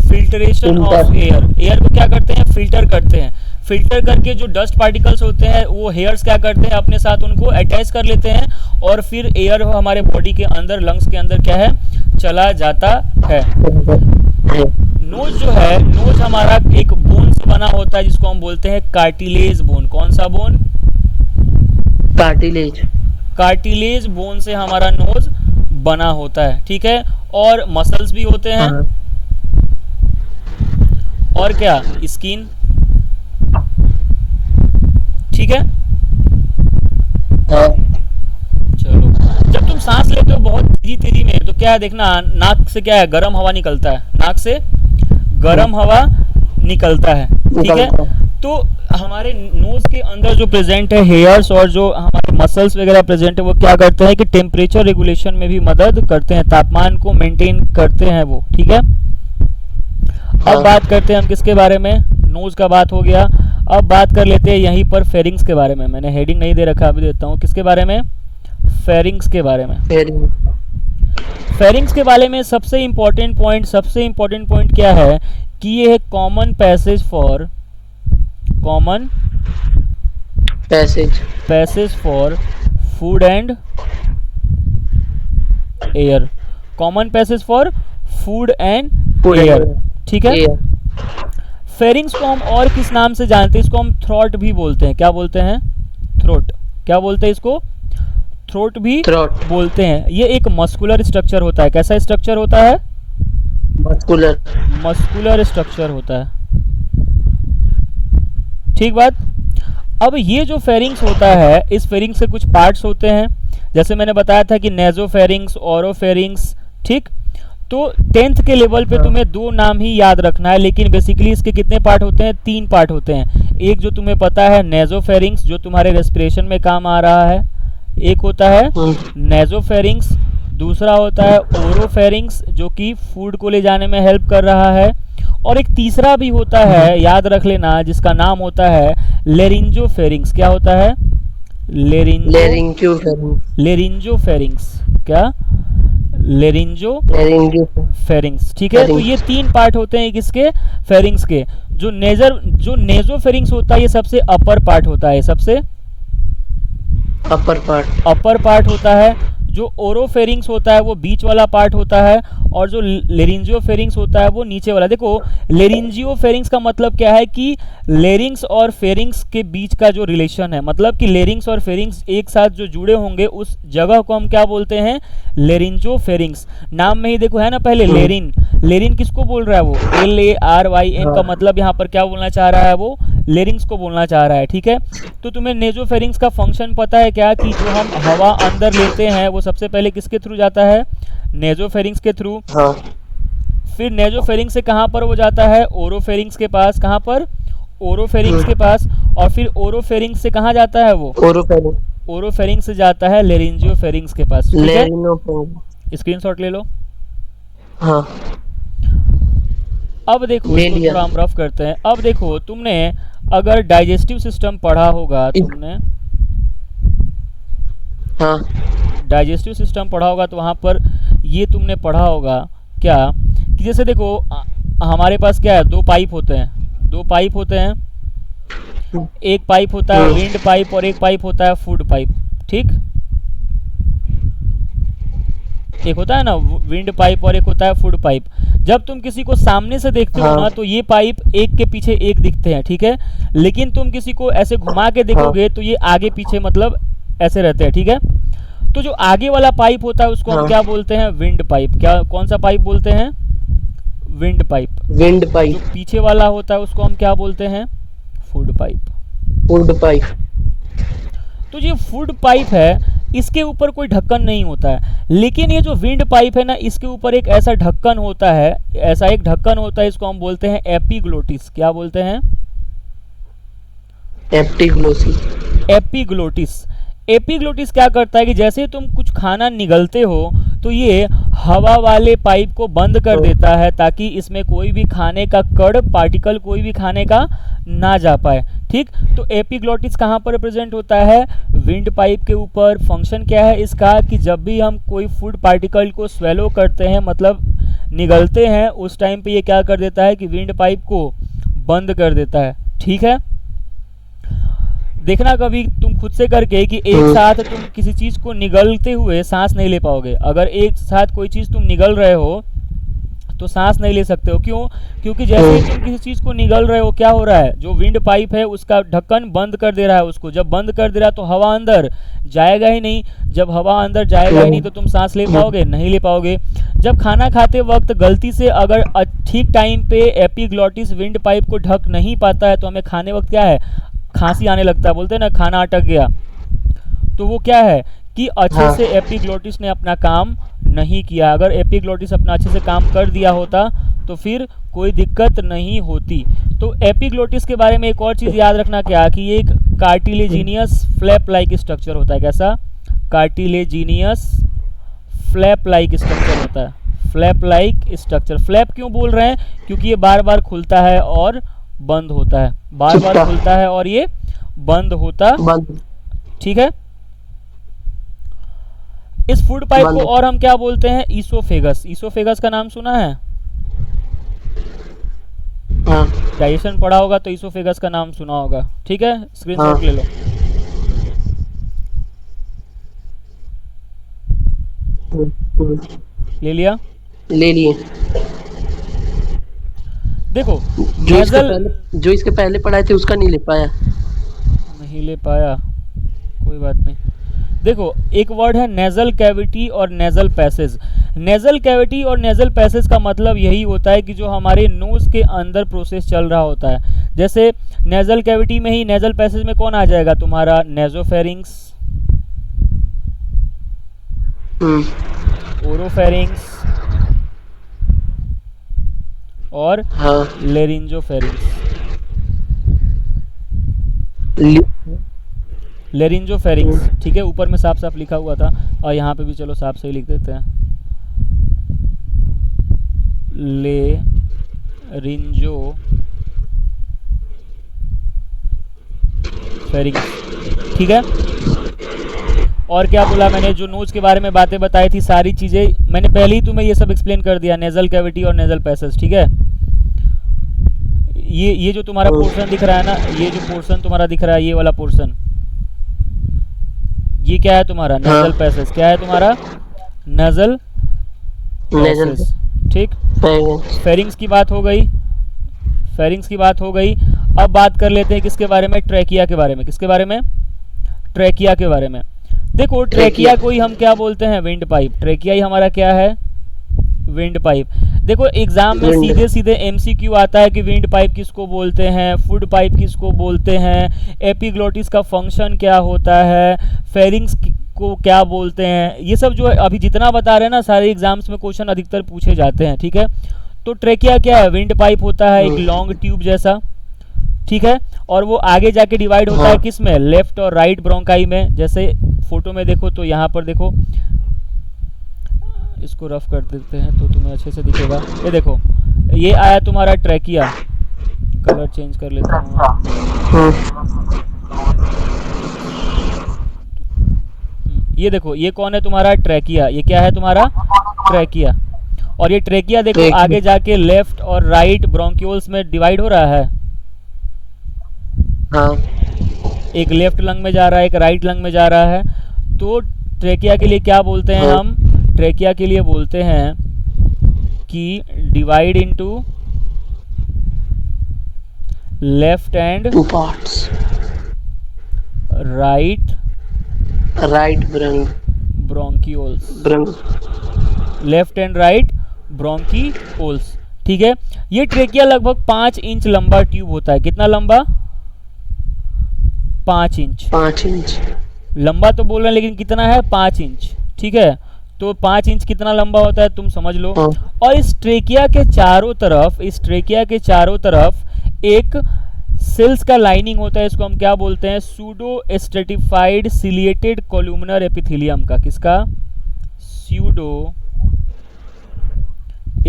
Filtration of air. एयर को क्या करते हैं? फिल्टर करते हैं। फिल्टर करके जो डस्ट पार्टिकल्स होते हैं, वो हेयर्स क्या करते हैं? अपने साथ उनको अटैच कर लेते हैं, और फिर एयर हमारे बॉडी के अंदर, लंग्स के अंदर क्या है? चला जाता है। नोज जो है, नोज हमारा एक बोन से बना होता है, जिसको हम बोलते हैं कार्टिलेज बोन। कौन सा बोन? कार्टिलेज। कार्टिलेज बोन से हमारा नोज बना होता है। ठीक है, और मसल्स भी होते हैं। और क्या? स्किन। ठीक है, चलो, जब तुम सांस लेते हो बहुत तेजी में, तो क्या है देखना, नाक से क्या है? गर्म हवा निकलता है। नाक से गर्म हवा निकलता है। ठीक है, तो हमारे नोज के अंदर जो प्रेजेंट है हेयर्स और जो हमारे मसल्स वगैरह प्रेजेंट है, वो क्या करते हैं कि टेम्परेचर रेगुलेशन में भी मदद करते हैं, तापमान को मेंटेन करते हैं वो। ठीक है, अब बात करते हैं हम किसके बारे में? नोज का बात हो गया। अब बात कर लेते हैं यहीं पर फेरिंग्स के बारे में। मैंने हेडिंग नहीं दे रखा, अभी देता हूँ। किसके बारे में? फेरिंग्स के बारे में। फेरिंग। फेरिंग्स के बारे में सबसे इम्पोर्टेंट पॉइंट क्या है कि ये है common passage for food and air. Common passage for food and air, ठीक है। फेरिंग्स को हम और किस नाम से जानते हैं? इसको हम थ्रोट भी बोलते हैं। क्या बोलते हैं? थ्रोट। क्या बोलते हैं इसको? थ्रोट भी बोलते हैं। ये एक मस्कुलर स्ट्रक्चर होता है। कैसा स्ट्रक्चर होता है? मस्कुलर स्ट्रक्चर होता है, ठीक बात। अब ये जो फेरिंग्स होता है, इस फेरिंग्स के कुछ पार्ट्स होते हैं। जैसे मैंने बताया था कि नेजोफेरिंग्स, ओरोफेरिंग्स, ठीक। तो 10th के लेवल पे तुम्हें 2 नाम ही याद रखना है, लेकिन बेसिकली इसके कितने पार्ट होते हैं? 3 पार्ट होते हैं। एक जो तुम्हें पता है नेजोफेरिंग्स, जो तुम्हारे रेस्पिरेशन में काम आ रहा है, एक होता है नेजोफेरिंग्स, दूसरा होता है ओरोफेरिंग्स जो कि फूड को ले जाने में हेल्प कर रहा है, और एक तीसरा भी होता है, याद रख लेना, जिसका नाम होता है लेरिंजोफेरिंग्स। क्या होता है? लेरिंजोफेरिंग्स। क्या? लेरिंजोफेरिंग्स, ठीक है। तो ये 3 पार्ट होते हैं किसके? फेरिंग्स के। जो नेजोफेरिंग्स होता है ये सबसे अपर पार्ट होता है, सबसे अपर पार्ट होता है। जो ओरोफेरिंग्स होता है वो बीच वाला पार्ट होता है, और जो लेरिंजियोफेरिंग्स होता है वो नीचे वाला। देखो, लेरिंजियोफेरिंग्स का मतलब क्या है कि लेरिंग्स और फेरिंग्स के बीच का जो रिलेशन है, मतलब कि लेरिंग्स और फेरिंग्स एक साथ जो जुड़े होंगे उस जगह को हम क्या बोलते हैं? लेरिंजियोफेरिंग्स। नाम में ही देखो है ना पहले लेरिन किसको बोल रहा है? वो LARYN का मतलब यहाँ पर क्या बोलना चाह रहा है? वो लेरिंग्स को बोलना चाह रहा है, ठीक है। तो तुम्हें नेजोफेरिंग्स का फंक्शन पता है क्या? कि जो हम हवा अंदर लेते हैं वो सबसे पहले किसके थ्रू जाता है? नेजोफेरिंग्स के थ्रू। फिर नेजोफेरिंग्स से कहाँ पर वो जाता है? ओरोफेरिंग्स के पास। कहाँ पर? ओरोफेरिंग्स के पास। और फिर ओरोफेरिंग्स से कहाँ जाता है वो? ओरोफेरिंग्स से जाता है लेरिंजियोफेरिंग्स के पास, ठीक है। स्क्रीनशॉट ले लो। हाँ। अब देखो, इसको थोड़ा हम रफ करते हैं। अब देखो, तुमने अगर डाइजेस्टिव सिस्टम पढ़ा होगा, तुमने डाइजेस्टिव सिस्टम पढ़ा होगा तो वहाँ पर ये तुमने पढ़ा होगा क्या कि जैसे देखो हमारे पास क्या है? 2 पाइप होते हैं। एक पाइप होता है विंड पाइप और एक पाइप होता है फूड पाइप, ठीक। एक होता है ना विंड पाइप और एक होता है फूड पाइप। जब तुम किसी को सामने से देखते हो ना तो ये पाइप एक के पीछे एक दिखते हैं, ठीक है। लेकिन तुम किसी को ऐसे घुमा के देखोगे तो ये आगे पीछे मतलब ऐसे रहते हैं, ठीक है। तो जो आगे वाला पाइप होता है उसको हम क्या बोलते हैं? Wind pipe. क्या, कौन सा पाइप बोलते हैं? Wind pipe. जो पीछे वाला होता है उसको हम क्या बोलते हैं? Food pipe. तो ये फूड पाइप है, इसके ऊपर कोई ढक्कन नहीं होता है, लेकिन ये जो विंड पाइप है ना, इसके ऊपर एक ऐसा ढक्कन होता है, इसको हम बोलते हैं एपिग्लोटिस। क्या बोलते हैं? एपिग्लोटिस क्या करता है कि जैसे तुम कुछ खाना निगलते हो तो ये हवा वाले पाइप को बंद कर देता है ताकि इसमें कोई भी खाने का कण, पार्टिकल कोई भी खाने का ना जा पाए, ठीक। तो एपिग्लोटिस कहाँ पर प्रेजेंट होता है? विंड पाइप के ऊपर। फंक्शन क्या है इसका कि जब भी हम कोई फूड पार्टिकल को स्वेलो करते हैं, मतलब निगलते हैं, उस टाइम पे ये क्या कर देता है कि विंड पाइप को बंद कर देता है, ठीक है। देखना कभी तुम खुद से करके कि एक साथ तुम किसी चीज को निगलते हुए सांस नहीं ले पाओगे। अगर एक साथ कोई चीज तुम निगल रहे हो तो सांस नहीं ले सकते हो। क्यों? क्योंकि जैसे ही तुम किसी चीज को निगल रहे हो क्या हो रहा है? जो विंड पाइप है उसका ढक्कन बंद कर दे रहा है उसको। जब बंद कर दे रहा है तो हवा अंदर जाएगा ही नहीं। जब हवा अंदर जाएगा ही नहीं तो तुम सांस ले पाओगे? नहीं ले पाओगे। जब खाना खाते वक्त गलती से अगर ठीक टाइम पे एपिग्लोटिस विंड पाइप को ढक नहीं पाता है तो हमें खाने वक्त क्या है? खांसी आने लगता है, बोलते हैं ना खाना अटक गया। तो वो क्या है कि अच्छे से एपिग्लोटिस ने अपना काम नहीं किया। अगर एपिग्लोटिस अपना अच्छे से काम कर दिया होता तो फिर कोई दिक्कत नहीं होती। तो एपिग्लोटिस के बारे में एक और चीज़ याद रखना क्या कि ये एक कार्टिलेजिनियस फ्लैप लाइक स्ट्रक्चर होता है। कैसा? कार्टिलेजिनियस फ्लैप लाइक स्ट्रक्चर होता है। Flap like structure. फ्लैप क्यों बोल रहे हैं? क्योंकि ये बार बार खुलता है और बंद होता है, बार बार चिपटा। खुलता है और ये बंद होता, बंद। ठीक है। इस फूड पाइप को बंद। और हम क्या बोलते हैं? ईसोफेगस। ईसोफेगस का नाम सुना है? हाँ डाइजेशन पढ़ा होगा तो ईसोफेगस का नाम सुना होगा, ठीक है। स्क्रीनशॉट हाँ। ले लो। हम्म, ले लिया? ले लिए। देखो जो इसके नेजल पहले जो इसके पहले पढ़ाए थे उसका नहीं ले पाया। नहीं ले पाया, कोई बात नहीं। देखो एक वर्ड है नेजल कैविटी और नेजल पैसेज। नेजल कैविटी और नेजल पैसेज का मतलब यही होता है कि जो हमारे नोज के अंदर प्रोसेस चल रहा होता है। जैसे नेजल कैविटी में ही नेजल पैसेज में कौन आ जाएगा? तुम्हारा नेजोफेरिंग्स, ओरोफेरिंग्स और हाँ। लेरिंजोफेरिंग्स। लि- लेरिंजोफेरिंग्स, ठीक है। ऊपर में साफ साफ लिखा हुआ था और यहाँ पे भी चलो साफ सही लिख देते हैं, लेरिंजो फेरिंग्स, ठीक है। और क्या बोला मैंने? जो नोज के बारे में बातें बताई थी, सारी चीज़ें मैंने पहले ही तुम्हें ये सब एक्सप्लेन कर दिया, नेजल कैविटी और नेजल पैसेज, ठीक है। ये जो तुम्हारा पोर्शन दिख रहा है ना, ये जो पोर्शन तुम्हारा दिख रहा है, ये वाला पोर्शन, ये क्या है तुम्हारा? Nasal passage. क्या है तुम्हारा? नेजल नेजल पैसेज, ठीक। पैसेज। फेरिंग्स की बात हो गई, फेरिंग्स की बात हो गई। अब बात कर लेते हैं किसके बारे में? ट्रैकिया के बारे में। किसके बारे में? ट्रैकिया के बारे में। देखो ट्रैकिया को ही हम क्या बोलते हैं? Wind pipe. ट्रैकिया ही हमारा क्या है? Wind pipe. देखो एग्जाम में सीधे सीधे एमसीक्यू आता है कि विंड पाइप किसको बोलते हैं, फूड पाइप किसको बोलते हैं, एपिग्लोटिस का फंक्शन क्या होता है, फेरिंग्स को क्या बोलते हैं। ये सब जो है अभी जितना बता रहे हैं ना, सारे एग्जाम्स में क्वेश्चन अधिकतर पूछे जाते हैं, ठीक है। तो ट्रैकिया क्या है? विंड पाइप होता है, एक लॉन्ग ट्यूब जैसा, ठीक है। और वो आगे जाके डिवाइड होता है किस में? लेफ्ट और राइट ब्रोंकाई में। जैसे फोटो में देखो तो यहाँ पर देखो, इसको रफ कर देते हैं तो तुम्हें अच्छे से दिखेगा। ये देखो, ये आया तुम्हारा ट्रैकिया। कलर चेंज कर लेता हूँ। ये देखो, ये कौन है तुम्हारा? ट्रैकिया। ये क्या है तुम्हारा? ट्रैकिया। और ये ट्रैकिया देखो आगे जाके लेफ्ट और राइट ब्रोंक्यूल्स में डिवाइड हो रहा है। हाँ। एक लेफ्ट लंग में जा रहा है, एक राइट लंग में जा रहा है। तो ट्रैकिया के लिए क्या बोलते हैं हम? ट्रैकिया के लिए बोलते हैं कि divide into left and two parts. Right brung. Bronchioles. Left and right bronchioles, ठीक है। ये ट्रैकिया लगभग 5 इंच लंबा ट्यूब होता है। कितना लंबा? 5 इंच। 5 इंच लंबा तो बोल रहे हैं लेकिन कितना है? 5 इंच, ठीक है। तो 5 इंच कितना लंबा होता है तुम समझ लो। और इस ट्रेकिया के चारों तरफ, इस ट्रेकिया के चारों तरफ एक सेल्स का लाइनिंग होता है। इसको हम क्या बोलते हैं? Pseudo stratified ciliated columnar epithelium का। किसका? Pseudo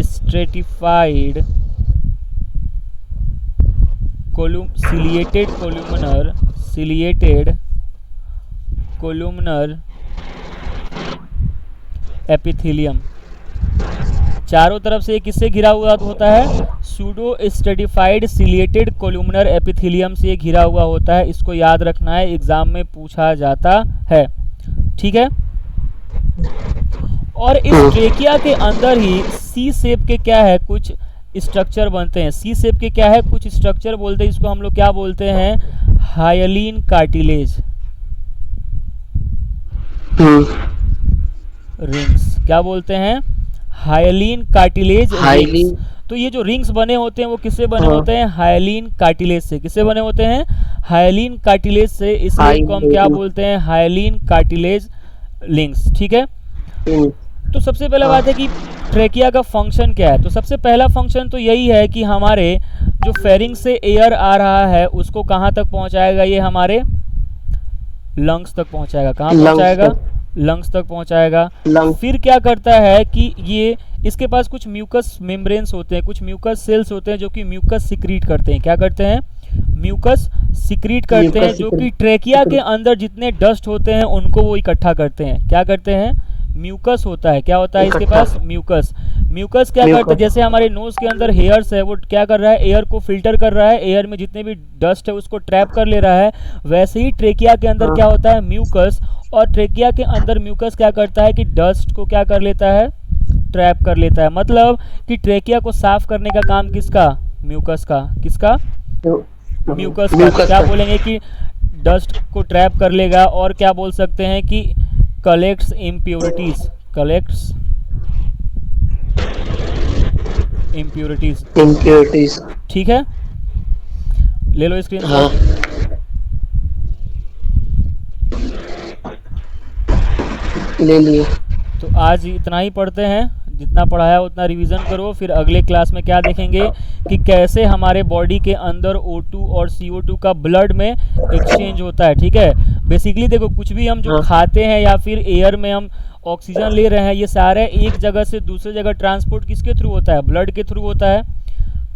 stratified ciliated columnar epithelium. चारों तरफ से किससे घिरा हुआ होता है? Pseudo stratified ciliated columnar epithelium से घिरा हुआ होता है। इसको याद रखना है, एग्जाम में पूछा जाता है, ठीक है। और इस ट्रेकिया के अंदर ही सी शेप के क्या है? कुछ स्ट्रक्चर बनते हैं। सी शेप के क्या है? कुछ स्ट्रक्चर बोलते हैं। इसको हम लोग क्या बोलते हैं? Hyaline cartilage rings. क्या बोलते हैं? Hyaline cartilage rings. तो ये जो रिंग्स बने होते हैं वो किससे बने होते हैं? हाइलिन कार्टिलेज से। किससे बने होते हैं? हाइलिन कार्टिलेज से। इसलिए इनको हम क्या बोलते हैं? हाइलिन कार्टिलेज रिंग्स, ठीक है। तो सबसे पहला बात है कि ट्रेकिया का फंक्शन क्या है। तो सबसे पहला फंक्शन तो यही है कि हमारे जो फेरिंग से एयर आ रहा है उसको कहाँ तक पहुँचाएगा? ये हमारे लंग्स तक पहुँचाएगा। कहाँ पहुँचाएगा? लंग्स तक पहुंचाएगा। लंग, फिर क्या करता है कि ये इसके पास कुछ म्यूकस मेम्ब्रेन्स होते हैं, कुछ म्यूकस सेल्स होते हैं जो कि म्यूकस सिक्रीट करते हैं। क्या करते हैं? म्यूकस सिक्रीट करते हैं, म्यूकस जो कि ट्रेकिया के अंदर जितने डस्ट होते हैं उनको वो इकट्ठा करते हैं। क्या करते हैं? म्यूकस होता है। क्या होता है इसके इकट्ठा। पास? म्यूकस। म्यूकस क्या करता है? जैसे हमारे नोज के अंदर हेयर्स है, वो क्या कर रहा है? एयर को फिल्टर कर रहा है, एयर में जितने भी डस्ट है उसको ट्रैप कर ले रहा है। वैसे ही ट्रेकिया के अंदर क्या होता है? म्यूकस। और ट्रेकिया के अंदर म्यूकस क्या करता है कि डस्ट को क्या कर लेता है? ट्रैप कर लेता है। मतलब कि ट्रेकिया को साफ करने का काम किसका? म्यूकस का। किसका? म्यूकस का। म्यूकस क्या का। बोलेंगे कि डस्ट को ट्रैप कर लेगा। और क्या बोल सकते हैं कि collects impurities. Collects impurities. Impurities. ठीक है, ले लो स्क्रीन। हाँ, ले लिए। तो आज इतना ही पढ़ते हैं, जितना पढ़ाया उतना रिवीजन करो। फिर अगले क्लास में क्या देखेंगे कि कैसे हमारे बॉडी के अंदर O2 और CO2 का ब्लड में एक्सचेंज होता है। ठीक है, बेसिकली देखो, कुछ भी हम जो हाँ। खाते हैं या फिर एयर में हम ऑक्सीजन ले रहे हैं, ये सारे एक जगह से दूसरे जगह ट्रांसपोर्ट किसके थ्रू होता है? ब्लड के थ्रू होता है।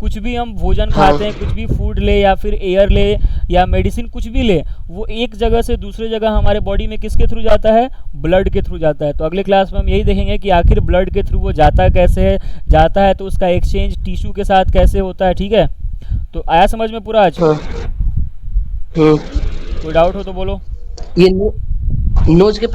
कुछ भी हम भोजन हाँ। खाते हैं, कुछ भी फूड ले या फिर एयर ले या मेडिसिन कुछ भी ले, वो एक जगह से दूसरे जगह हमारे बॉडी में किसके थ्रू जाता है? ब्लड के थ्रू जाता है। तो अगले क्लास में हम यही देखेंगे कि आखिर ब्लड के थ्रू वो जाता कैसे है, जाता है तो उसका एक्सचेंज टिश्यू के साथ कैसे होता है। ठीक है, तो आया समझ में पूरा आज? हाँ। कोई डाउट हो तो बोलो। ये नोज के